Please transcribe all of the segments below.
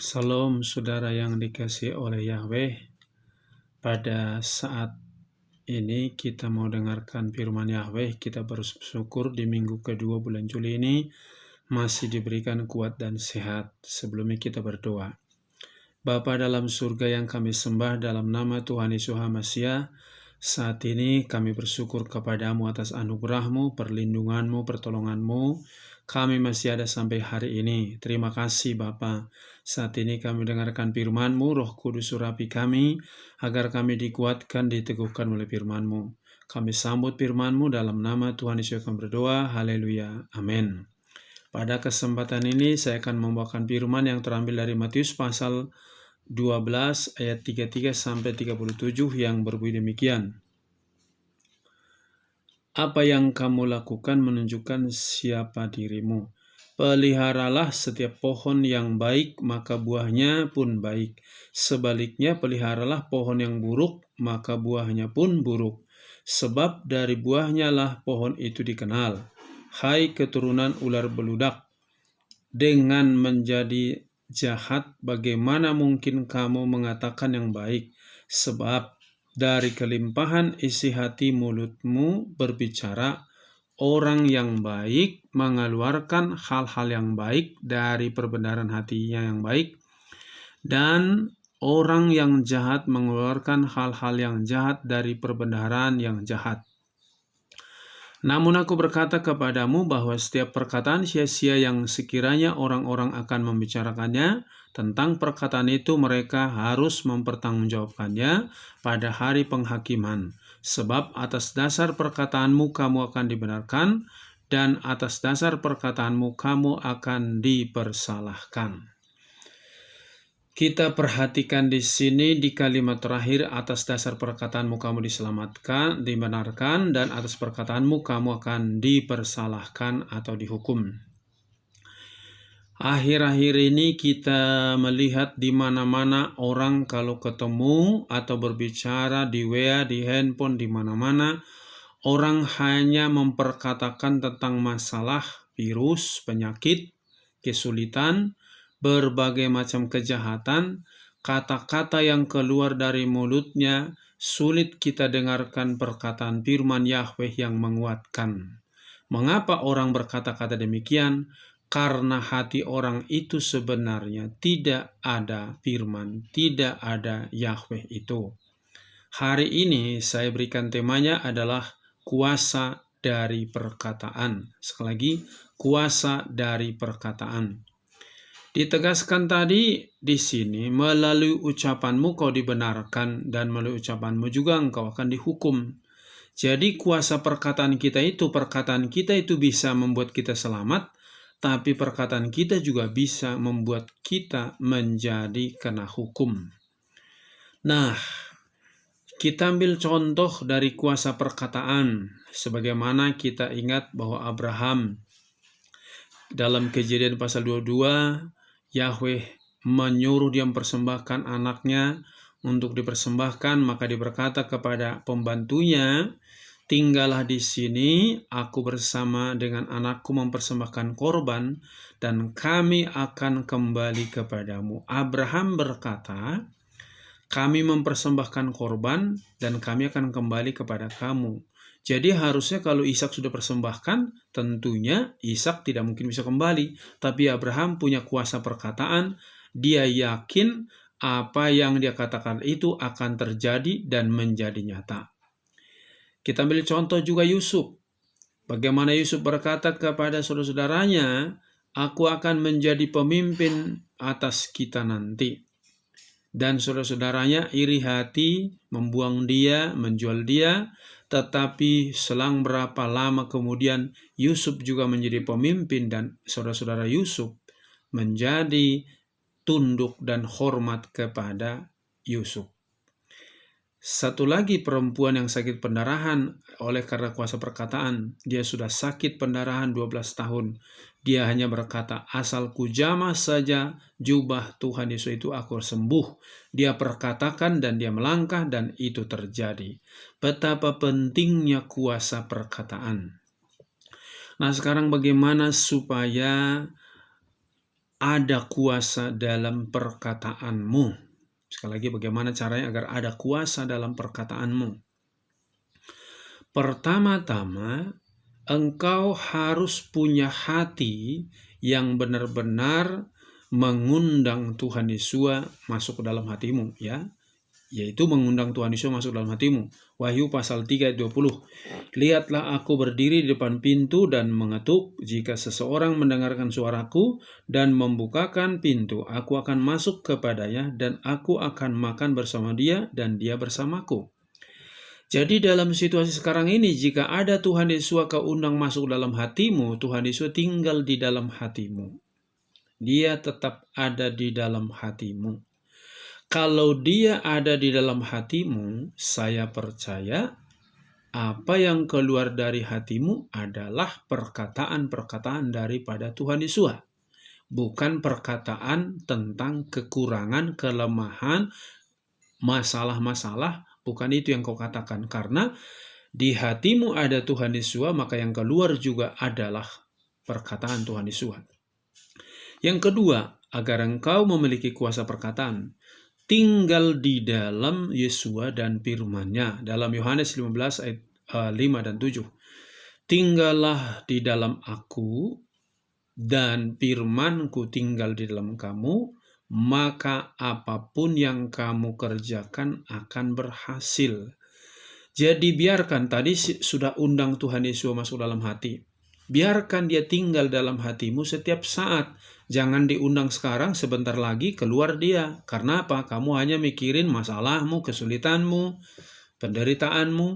Salam saudara yang dikasihi oleh Yahweh. Pada saat ini kita mau dengarkan firman Yahweh. Kita bersyukur di minggu kedua bulan Juli ini masih diberikan kuat dan sehat. Sebelumnya kita berdoa. Bapa dalam surga yang kami sembah dalam nama Tuhan Yesus Hamasiah, saat ini kami bersyukur kepadamu atas anugerah-Mu, perlindungan-Mu, pertolongan-Mu. Kami masih ada sampai hari ini. Terima kasih Bapa. Saat ini kami dengarkan firman-Mu, Roh Kudus urapi kami, agar kami dikuatkan, diteguhkan oleh firman-Mu. Kami sambut firman-Mu dalam nama Tuhan Yesus kami berdoa. Haleluya. Amin. Pada kesempatan ini saya akan membawakan firman yang terambil dari Matius pasal 12 ayat 33 sampai 37 yang berbunyi demikian. Apa yang kamu lakukan menunjukkan siapa dirimu. Peliharalah setiap pohon yang baik, maka buahnya pun baik. Sebaliknya, peliharalah pohon yang buruk, maka buahnya pun buruk. Sebab dari buahnya lah pohon itu dikenal. Hai keturunan ular beludak, dengan menjadi jahat, bagaimana mungkin kamu mengatakan yang baik? Sebab dari kelimpahan isi hati mulutmu berbicara. Orang yang baik mengeluarkan hal-hal yang baik dari perbendaharaan hatinya yang baik, dan orang yang jahat mengeluarkan hal-hal yang jahat dari perbendaharaan yang jahat. Namun aku berkata kepadamu bahwa setiap perkataan sia-sia yang sekiranya orang-orang akan membicarakannya, tentang perkataan itu mereka harus mempertanggungjawabkannya pada hari penghakiman. Sebab atas dasar perkataanmu kamu akan dibenarkan, dan atas dasar perkataanmu kamu akan dipersalahkan. Kita perhatikan di sini di kalimat terakhir, atas dasar perkataanmu kamu diselamatkan, dibenarkan, dan atas perkataanmu kamu akan dipersalahkan atau dihukum. Akhir-akhir ini kita melihat di mana-mana orang kalau ketemu atau berbicara di WA, di handphone, di mana-mana, orang hanya memperkatakan tentang masalah, virus, penyakit, kesulitan, berbagai macam kejahatan. Kata-kata yang keluar dari mulutnya sulit kita dengarkan perkataan firman Yahweh yang menguatkan. Mengapa orang berkata-kata demikian? Karena hati orang itu sebenarnya tidak ada firman, tidak ada Yahweh itu. Hari ini saya berikan temanya adalah kuasa dari perkataan. Sekali lagi, kuasa dari perkataan. Ditegaskan tadi di sini, melalui ucapanmu kau dibenarkan, dan melalui ucapanmu juga engkau akan dihukum. Jadi kuasa perkataan kita itu bisa membuat kita selamat, tapi perkataan kita juga bisa membuat kita menjadi kena hukum. Nah, kita ambil contoh dari kuasa perkataan. Sebagaimana kita ingat bahwa Abraham dalam Kejadian pasal 22, Yahweh menyuruh dia mempersembahkan anaknya untuk dipersembahkan, maka dia berkata kepada pembantunya, tinggallah di sini, aku bersama dengan anakku mempersembahkan korban, dan kami akan kembali kepadamu. Abraham berkata, kami mempersembahkan korban, dan kami akan kembali kepada kamu. Jadi harusnya kalau Ishak sudah persembahkan, tentunya Ishak tidak mungkin bisa kembali. Tapi Abraham punya kuasa perkataan, dia yakin apa yang dia katakan itu akan terjadi dan menjadi nyata. Kita ambil contoh juga Yusuf. Bagaimana Yusuf berkata kepada saudara-saudaranya, aku akan menjadi pemimpin atas kita nanti. Dan saudara-saudaranya iri hati, membuang dia, menjual dia. Tetapi selang berapa lama kemudian Yusuf juga menjadi pemimpin, dan saudara-saudara Yusuf menjadi tunduk dan hormat kepada Yusuf. Satu lagi perempuan yang sakit pendarahan oleh karena kuasa perkataan. Dia sudah sakit pendarahan 12 tahun. Dia hanya berkata, asal ku jamah saja jubah Tuhan Yesus itu aku sembuh. Dia perkatakan dan dia melangkah dan itu terjadi. Betapa pentingnya kuasa perkataan. Nah, sekarang bagaimana supaya ada kuasa dalam perkataanmu. Sekali lagi, bagaimana caranya agar ada kuasa dalam perkataanmu? Pertama-tama, engkau harus punya hati yang benar-benar mengundang Tuhan Yesus masuk ke dalam hatimu, ya. Yaitu mengundang Tuhan Yesus masuk dalam hatimu. Wahyu pasal 3 ayat 20. Lihatlah aku berdiri di depan pintu dan mengetuk. Jika seseorang mendengarkan suaraku dan membukakan pintu, aku akan masuk kepadanya dan aku akan makan bersama dia dan dia bersamaku. Jadi dalam situasi sekarang ini, jika ada Tuhan Yesus kau undang masuk dalam hatimu, Tuhan Yesus tinggal di dalam hatimu. Dia tetap ada di dalam hatimu. Kalau dia ada di dalam hatimu, saya percaya apa yang keluar dari hatimu adalah perkataan-perkataan daripada Tuhan Yesus. Bukan perkataan tentang kekurangan, kelemahan, masalah-masalah, bukan itu yang kau katakan. Karena di hatimu ada Tuhan Yesus, maka yang keluar juga adalah perkataan Tuhan Yesus. Yang kedua, agar engkau memiliki kuasa perkataan, tinggal di dalam Yesus dan firman-Nya. Dalam Yohanes 15 ayat 5 dan 7. Tinggallah di dalam aku dan firman-Ku tinggal di dalam kamu, maka apapun yang kamu kerjakan akan berhasil. Jadi biarkan, tadi sudah undang Tuhan Yesus masuk dalam hati. Biarkan dia tinggal dalam hatimu setiap saat. Jangan diundang sekarang, sebentar lagi keluar dia. Karena apa? Kamu hanya mikirin masalahmu, kesulitanmu, penderitaanmu.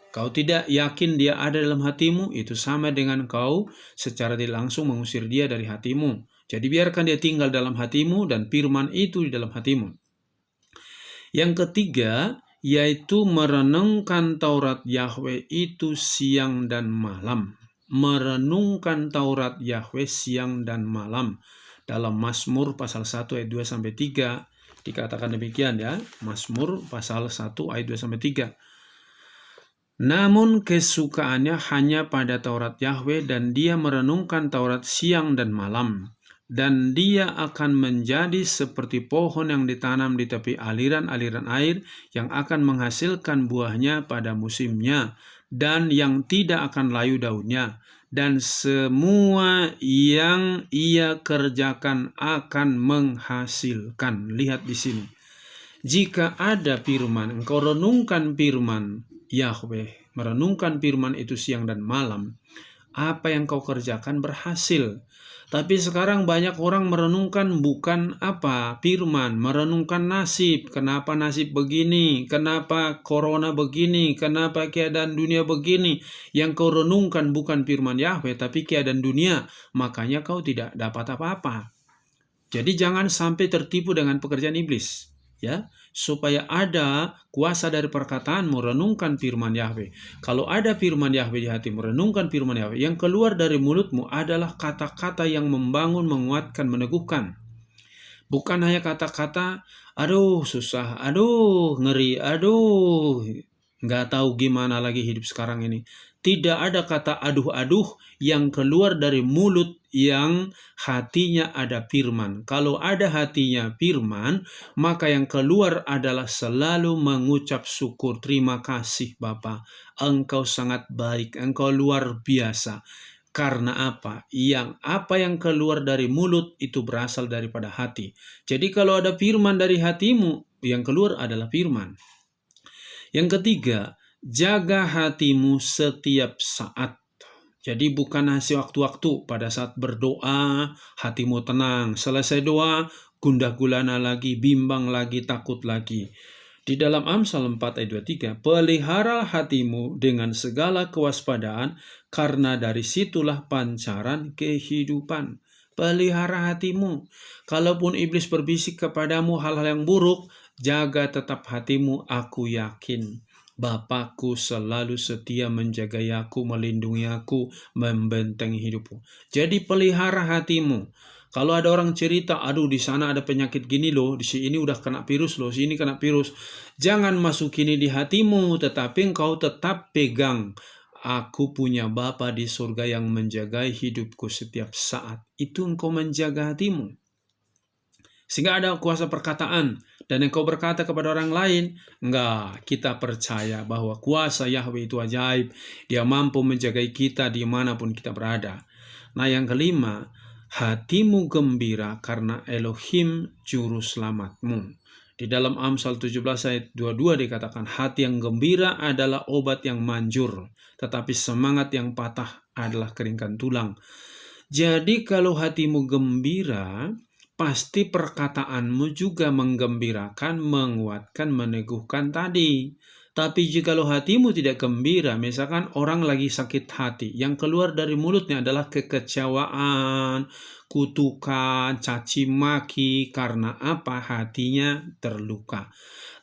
Kau tidak yakin dia ada dalam hatimu, itu sama dengan kau secara tidak langsung mengusir dia dari hatimu. Jadi biarkan dia tinggal dalam hatimu dan firman itu di dalam hatimu. Yang ketiga, yaitu merenungkan Taurat Yahweh itu siang dan malam. Merenungkan Taurat Yahweh siang dan malam. Dalam Mazmur pasal 1 ayat 2-3 dikatakan demikian, ya. Mazmur pasal 1 ayat 2-3. Namun kesukaannya hanya pada Taurat Yahweh, dan dia merenungkan Taurat siang dan malam. Dan dia akan menjadi seperti pohon yang ditanam di tepi aliran-aliran air, yang akan menghasilkan buahnya pada musimnya, dan yang tidak akan layu daunnya. Dan semua yang ia kerjakan akan menghasilkan. Lihat di sini. Jika ada firman, engkau renungkan firman Yahweh, merenungkan firman itu siang dan malam, apa yang kau kerjakan berhasil. Tapi sekarang banyak orang merenungkan bukan apa? Firman, merenungkan nasib. Kenapa nasib begini? Kenapa corona begini? Kenapa keadaan dunia begini? Yang kau renungkan bukan firman Yahweh, tapi keadaan dunia. Makanya kau tidak dapat apa-apa. Jadi jangan sampai tertipu dengan pekerjaan iblis. Ya, supaya ada kuasa dari perkataanmu, renungkan firman Yahweh. Kalau ada firman Yahweh di hatimu, renungkan firman Yahweh. Yang keluar dari mulutmu adalah kata-kata yang membangun, menguatkan, meneguhkan. Bukan hanya kata-kata, aduh susah, aduh ngeri, aduh nggak tahu gimana lagi hidup sekarang ini. Tidak ada kata aduh-aduh yang keluar dari mulut yang hatinya ada firman. Kalau ada hatinya firman, maka yang keluar adalah selalu mengucap syukur. Terima kasih Bapa, Engkau sangat baik, Engkau luar biasa. Karena apa? Apa yang keluar dari mulut itu berasal daripada hati. Jadi kalau ada firman dari hatimu, yang keluar adalah firman. Yang ketiga, jaga hatimu setiap saat. Jadi bukan hasil waktu-waktu, pada saat berdoa, hatimu tenang. Selesai doa, gundah gulana lagi, bimbang lagi, takut lagi. Di dalam Amsal 4 ayat 23, pelihara hatimu dengan segala kewaspadaan, karena dari situlah pancaran kehidupan. Pelihara hatimu. Kalaupun iblis berbisik kepadamu hal-hal yang buruk, jaga tetap hatimu. Aku yakin Bapakku selalu setia menjaga aku, melindungi aku, membentengi hidupku. Jadi pelihara hatimu. Kalau ada orang cerita, aduh di sana ada penyakit gini loh, di sini udah kena virus loh, sini kena virus. Jangan masukin ini di hatimu, tetapi engkau tetap pegang. Aku punya Bapa di surga yang menjaga hidupku setiap saat. Itu engkau menjaga hatimu. Sehingga ada kuasa perkataan. Dan engkau berkata kepada orang lain, enggak, kita percaya bahwa kuasa Yahweh itu ajaib. Dia mampu menjaga kita dimanapun kita berada. Nah, yang kelima, hatimu gembira karena Elohim juru selamatmu. Di dalam Amsal 17 ayat 22 dikatakan, hati yang gembira adalah obat yang manjur, tetapi semangat yang patah adalah keringkan tulang. Jadi kalau hatimu gembira, pasti perkataanmu juga menggembirakan, menguatkan, meneguhkan tadi. Tapi jikalau hatimu tidak gembira, misalkan orang lagi sakit hati, yang keluar dari mulutnya adalah kekecewaan, kutukan, caci maki, karena apa? Hatinya terluka.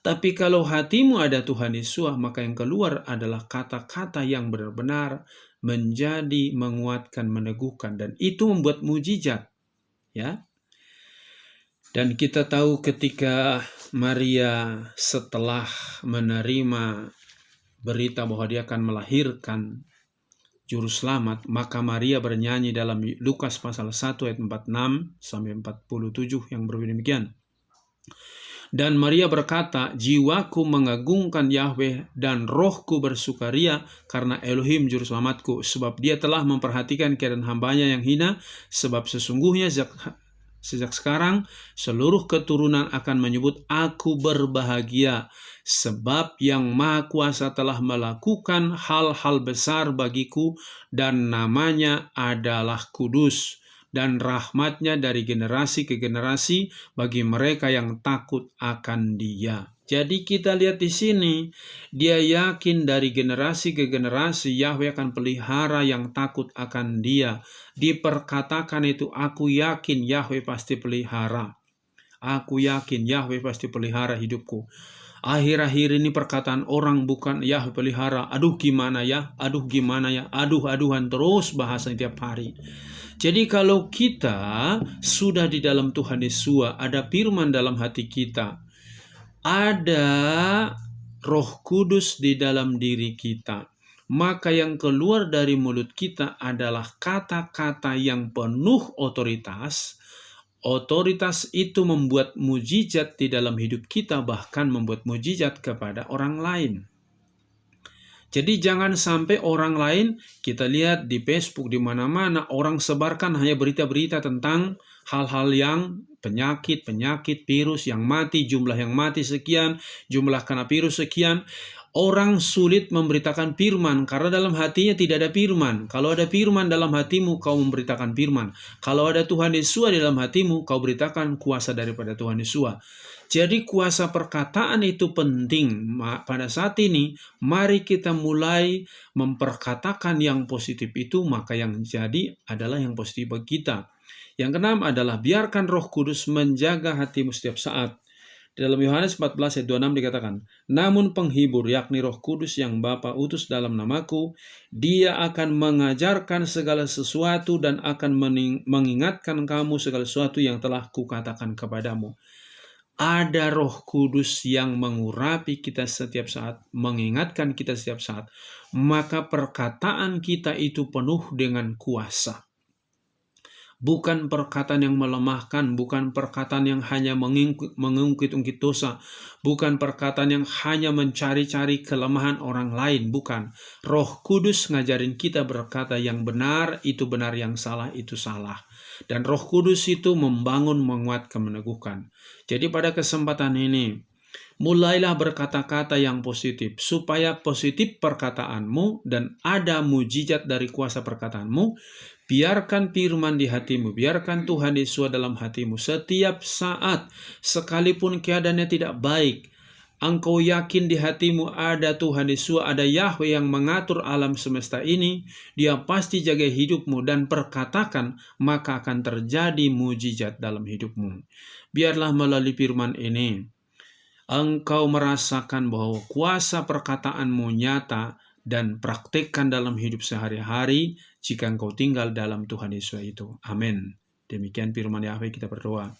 Tapi kalau hatimu ada Tuhan Yesus, maka yang keluar adalah kata-kata yang benar-benar menjadi menguatkan, meneguhkan, dan itu membuat mujizat, ya. Dan kita tahu ketika Maria setelah menerima berita bahwa dia akan melahirkan juru selamat, maka Maria bernyanyi dalam Lukas pasal 1 ayat 46 sampai 47 yang berbunyi demikian. Dan Maria berkata, jiwaku mengagungkan Yahweh dan rohku bersukaria karena Elohim juru selamatku, sebab dia telah memperhatikan keadaan hambanya yang hina, sebab sesungguhnya sejak sekarang seluruh keturunan akan menyebut aku berbahagia, sebab yang Maha Kuasa telah melakukan hal-hal besar bagiku dan namanya adalah kudus, dan rahmatnya dari generasi ke generasi bagi mereka yang takut akan Dia. Jadi kita lihat di sini, dia yakin dari generasi ke generasi Yahweh akan pelihara yang takut akan Dia. Diperkatakan itu, aku yakin Yahweh pasti pelihara. Aku yakin Yahweh pasti pelihara hidupku. Akhir-akhir ini perkataan orang bukan Yahweh pelihara. Aduh gimana ya, aduh gimana ya, aduh-aduhan terus bahasa tiap hari. Jadi kalau kita sudah di dalam Tuhan Yesus, ada firman dalam hati kita, ada Roh Kudus di dalam diri kita, maka yang keluar dari mulut kita adalah kata-kata yang penuh otoritas. Otoritas itu membuat mujizat di dalam hidup kita, bahkan membuat mujizat kepada orang lain. Jadi jangan sampai orang lain, kita lihat di Facebook, di mana-mana orang sebarkan hanya berita-berita tentang hal-hal yang penyakit, virus yang mati, jumlah yang mati sekian, jumlah kena virus sekian. Orang sulit memberitakan firman karena dalam hatinya tidak ada firman. Kalau ada firman dalam hatimu, kau memberitakan firman. Kalau ada Tuhan Yesus di dalam hatimu, kau beritakan kuasa daripada Tuhan Yesus. Jadi kuasa perkataan itu penting. Pada saat ini, mari kita mulai memperkatakan yang positif itu, maka yang jadi adalah yang positif bagi kita. Yang keenam adalah biarkan Roh Kudus menjaga hatimu setiap saat. Di dalam Yohanes 14 ayat 26 dikatakan, namun penghibur, yakni Roh Kudus yang Bapa utus dalam namaku, dia akan mengajarkan segala sesuatu dan akan mengingatkan kamu segala sesuatu yang telah kukatakan kepadamu. Ada Roh Kudus yang mengurapi kita setiap saat, mengingatkan kita setiap saat, maka perkataan kita itu penuh dengan kuasa. Bukan perkataan yang melemahkan, bukan perkataan yang hanya mengungkit-ungkit dosa, bukan perkataan yang hanya mencari-cari kelemahan orang lain, bukan. Roh Kudus ngajarin kita berkata yang benar, itu benar, yang salah, itu salah. Dan Roh Kudus itu membangun, menguatkan, meneguhkan. Jadi pada kesempatan ini, mulailah berkata-kata yang positif, supaya positif perkataanmu dan ada mujizat dari kuasa perkataanmu. Biarkan firman di hatimu, biarkan Tuhan Yesus dalam hatimu setiap saat, sekalipun keadaannya tidak baik. Engkau yakin di hatimu ada Tuhan Yesus, ada Yahweh yang mengatur alam semesta ini. Dia pasti jaga hidupmu dan perkatakan, maka akan terjadi mujizat dalam hidupmu. Biarlah melalui firman ini, engkau merasakan bahwa kuasa perkataanmu nyata dan praktekkan dalam hidup sehari-hari jika engkau tinggal dalam Tuhan Yesus itu. Amin. Demikian firman Yahweh, kita berdoa.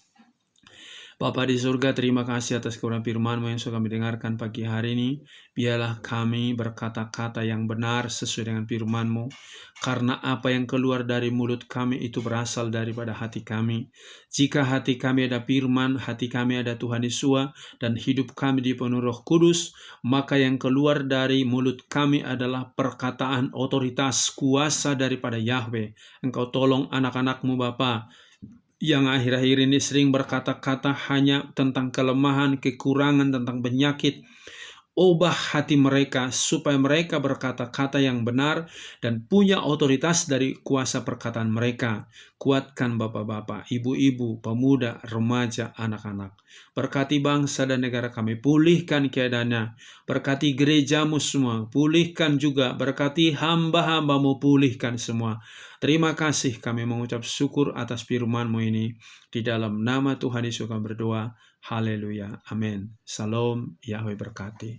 Bapa di surga, terima kasih atas kebenaran firman-Mu yang sudah kami dengarkan pagi hari ini. Biarlah kami berkata-kata yang benar sesuai dengan firman-Mu, karena apa yang keluar dari mulut kami itu berasal daripada hati kami. Jika hati kami ada firman, hati kami ada Tuhan Yesus, dan hidup kami dipenuhi Roh Kudus, maka yang keluar dari mulut kami adalah perkataan otoritas kuasa daripada Yahweh. Engkau tolong anak-anak-Mu Bapa, yang akhir-akhir ini sering berkata-kata hanya tentang kelemahan, kekurangan, tentang penyakit. Ubah hati mereka supaya mereka berkata-kata yang benar dan punya otoritas dari kuasa perkataan mereka. Kuatkan bapak-bapak, ibu-ibu, pemuda, remaja, anak-anak. Berkati bangsa dan negara kami, pulihkan keadaannya. Berkati gerejamu semua, pulihkan juga. Berkati hamba-hambamu, pulihkan semua. Terima kasih, kami mengucap syukur atas firman-Mu ini. Di dalam nama Tuhan Yesus kami berdoa. Haleluya. Amin. Salam. Yahweh berkati.